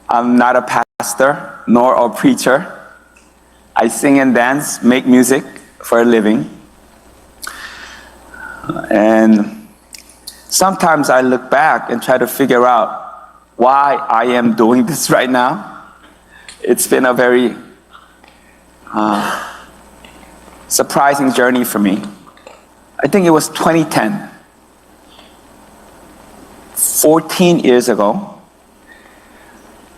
I'm not a pastor nor a preacher. I sing and dance, make music for a living. And sometimes I look back and try to figure out why I am doing this right now. It's been a very surprising journey for me. I think it was 2010. 14 years ago,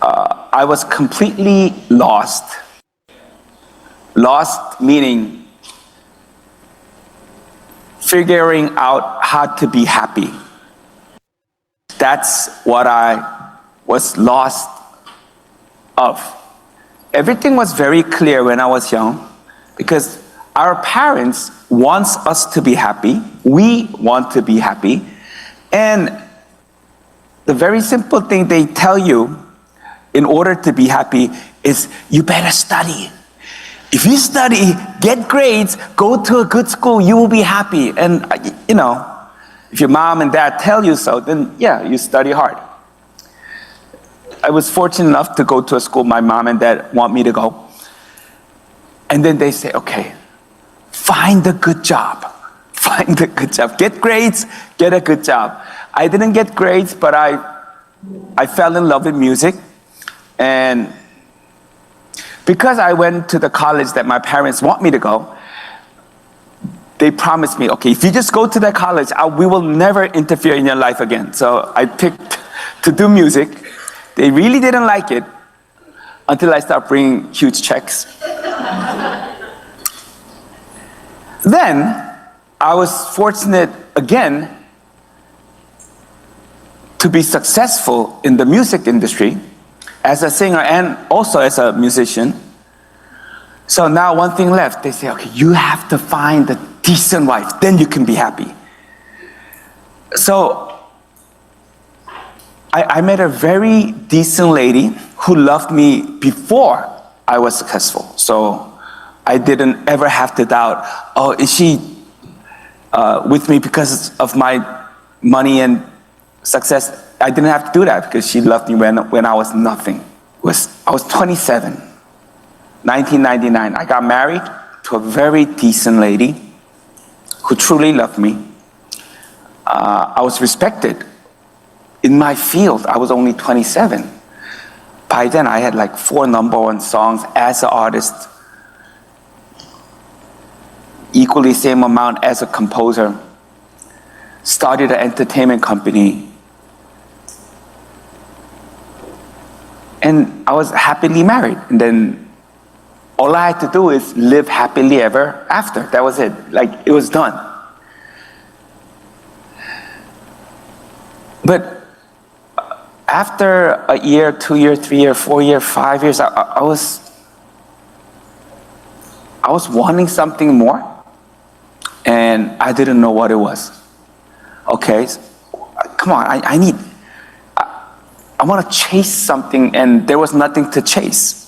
I was completely lost. Lost meaning figuring out how to be happy. That's what I was lost of. Everything was very clear when I was young because our parents want us to be happy. We want to be happy. And the very simple thing they tell you in order to be happy is you better study. If you study, get grades, go to a good school, you will be happy. And you know, if your mom and dad tell you so, then yeah, you study hard. I was fortunate enough to go to a school my mom and dad want me to go. And then they say, okay, find a good job. Find a good job. Get grades, get a good job. I didn't get grades, but I fell in love with music. And because I went to the college that my parents want me to go, they promised me, okay, if you just go to that college, we will never interfere in your life again. So I picked to do music. They really didn't like it until I started bringing huge checks. Then I was fortunate again to be successful in the music industry as a singer and also as a musician. So now one thing left, they say, okay, you have to find a decent wife, then you can be happy. So I met a very decent lady who loved me before I was successful. So I didn't ever have to doubt, oh, is she with me because of my money and success? I didn't have to do that because she loved me when I was nothing. I was 27, 1999. I got married to a very decent lady who truly loved me. I was respected. In my field, I was only 27. By then, I had like 4 #1 songs as an artist, equally same amount as a composer. Started an entertainment company. And I was happily married. And then all I had to do is live happily ever after. That was it. Like, it was done. But after a year, 2 years, 3 years, 4 years, 5 years, I was wanting something more, and I didn't know what it was. Okay, come on, I want to chase something, and there was nothing to chase.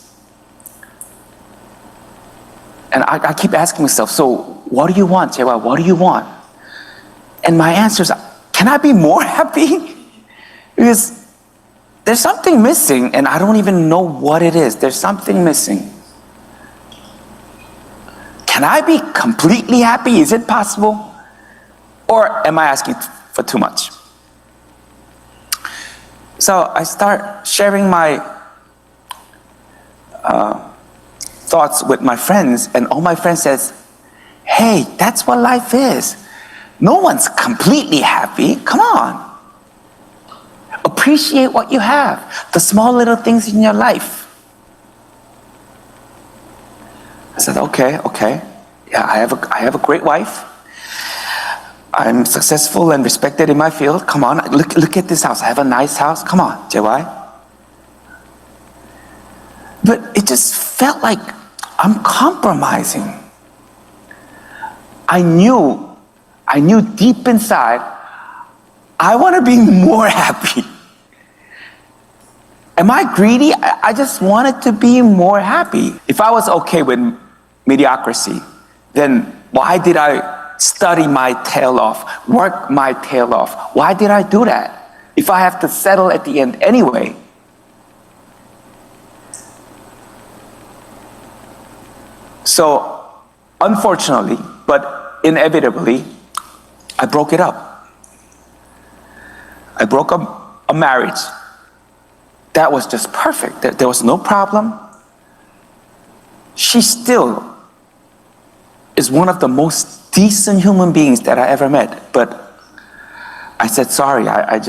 And I keep asking myself, so what do you want, JY? What do you want? And my answer is, can I be more happy? Because there's something missing, and I don't even know what it is. There's something missing. Can I be completely happy? Is it possible? Or am I asking for too much? So I start sharing my thoughts with my friends, and all my friends says, hey, that's what life is. No one's completely happy. Come on. Appreciate what you have, the small little things in your life. I said, okay. Yeah, I have a great wife. I'm successful and respected in my field. Come on, look at this house. I have a nice house. Come on, JY. But it just felt like I'm compromising. I knew deep inside, I want to be more happy. Am I greedy? I just wanted to be more happy. If I was okay with mediocrity, then why did I study my tail off, work my tail off? Why did I do that? If I have to settle at the end anyway. So, unfortunately, but inevitably, I broke it up. I broke up a marriage that was just perfect. There was no problem. She still is one of the most decent human beings that I ever met. But I said, sorry, I'm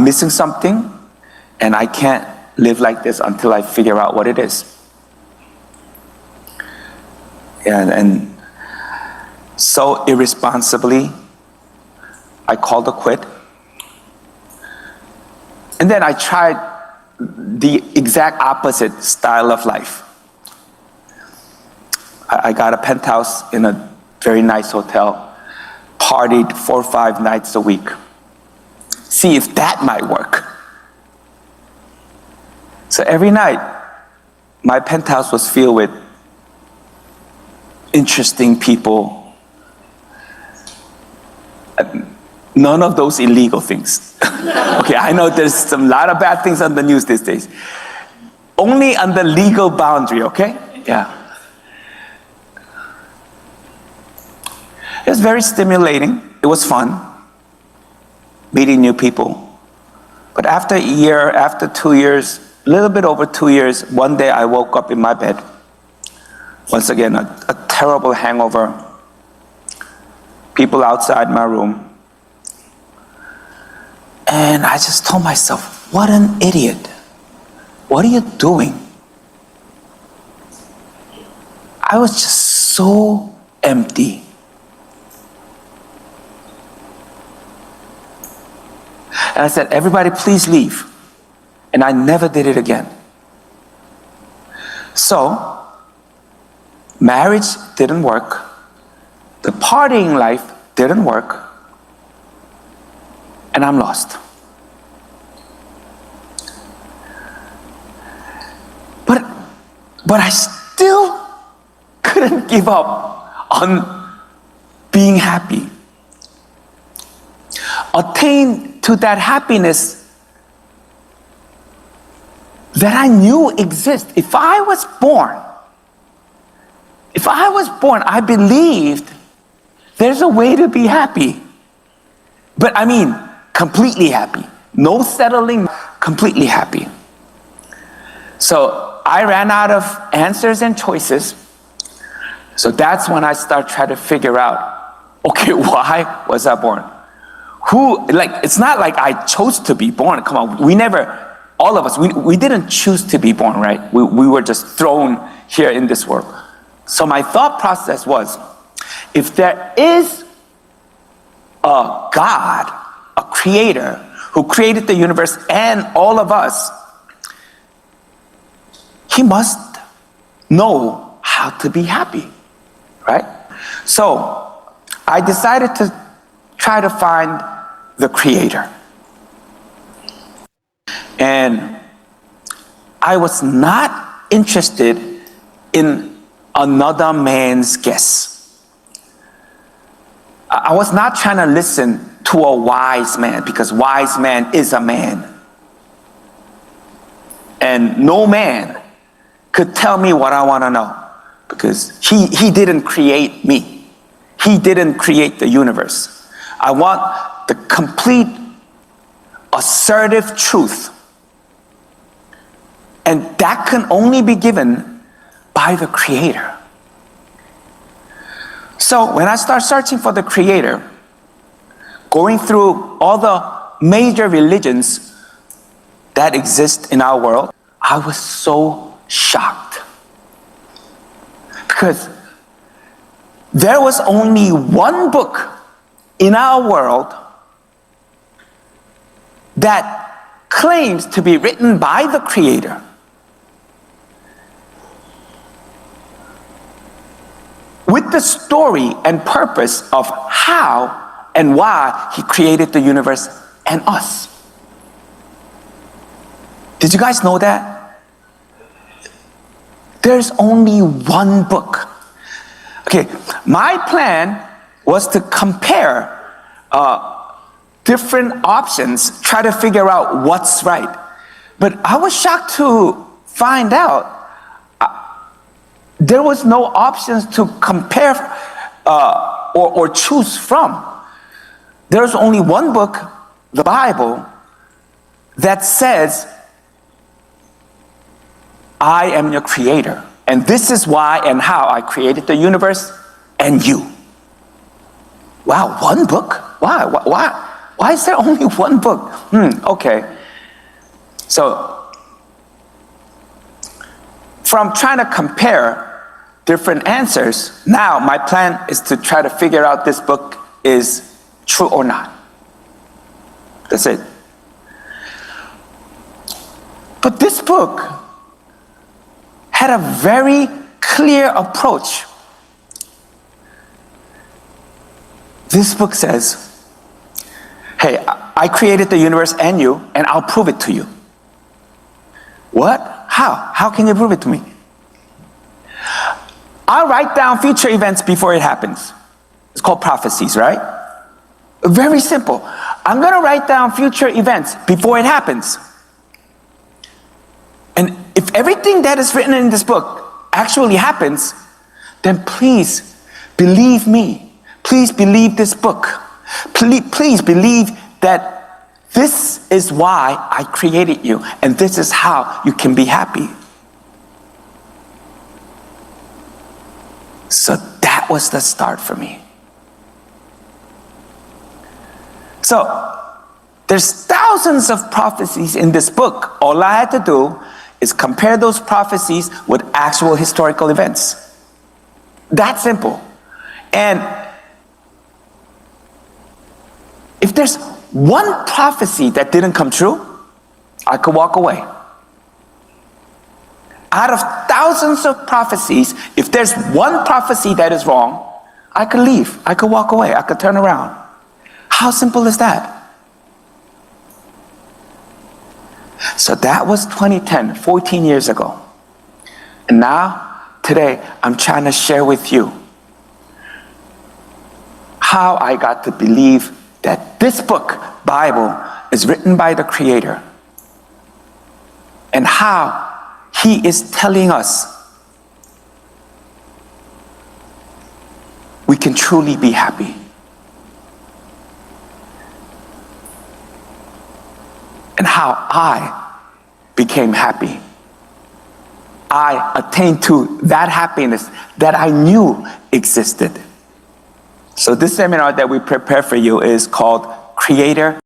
missing something, and I can't live like this until I figure out what it is. And so irresponsibly, I called it quit. And then I tried the exact opposite style of life. I got a penthouse in a very nice hotel, partied 4 or 5 nights a week. See if that might work. So every night, my penthouse was filled with interesting people. None of those illegal things. Okay, I know there's a lot of bad things on the news these days. Only on the legal boundary, okay? Yeah. It was very stimulating. It was fun, meeting new people. But after a year, after 2 years, a little bit over 2 years, one day I woke up in my bed. Once again, a terrible hangover. People outside my room. And I just told myself, what an idiot. What are you doing? I was just so empty. And I said, everybody please leave. And I never did it again. So, marriage didn't work. The partying life didn't work. And I'm lost. But I still couldn't give up on being happy. Attain to that happiness that I knew exists. If I was born, I believed there's a way to be happy. But I mean, completely happy. No settling, completely happy. So I ran out of answers and choices. So that's when I started trying to figure out, okay, why was I born? It's not like I chose to be born. Come on, all of us, we didn't choose to be born, right? We were just thrown here in this world. So my thought process was, if there is a God, a creator, who created the universe and all of us, he must know how to be happy, right? So I decided to try to find the creator. And I was not interested in another man's guess. I was not trying to listen to a wise man, because wise man is a man. And no man could tell me what I want to know, because he didn't create me. He didn't create the universe. I want the complete, assertive truth. And that can only be given by the creator. So when I start searching for the creator, going through all the major religions that exist in our world, I was so shocked. Because there was only one book in our world that claims to be written by the creator. With the story and purpose of how and why he created the universe and us. Did you guys know that? There's only one book. Okay, my plan was to compare different options, try to figure out what's right. But I was shocked to find out there was no options to compare or choose from. There's only one book, the Bible, that says, I am your creator, and this is why and how I created the universe and you. Wow, one book? Why is there only one book? Okay. So, from trying to compare different answers, now my plan is to try to figure out this book is true or not. That's it. But this book had a very clear approach. This book says, hey, I created the universe and you, and I'll prove it to you. What? How? How can you prove it to me? I'll write down future events before it happens. It's called prophecies, right? Very simple. I'm going to write down future events before it happens. And if everything that is written in this book actually happens, then please believe me. Please believe this book. Please believe that this is why I created you, and this is how you can be happy. So that was the start for me. So there's thousands of prophecies in this book. All I had to do is compare those prophecies with actual historical events. That simple. And if there's one prophecy that didn't come true, I could walk away. Out of thousands of prophecies, if there's one prophecy that is wrong, I could leave. I could walk away. I could turn around. How simple is that? So that was 2010, 14 years ago. And now, today, I'm trying to share with you how I got to believe that this book, Bible, is written by the Creator, and how He is telling us we can truly be happy. And how I became happy. I attained to that happiness that I knew existed. So this seminar that we prepare for you is called Creator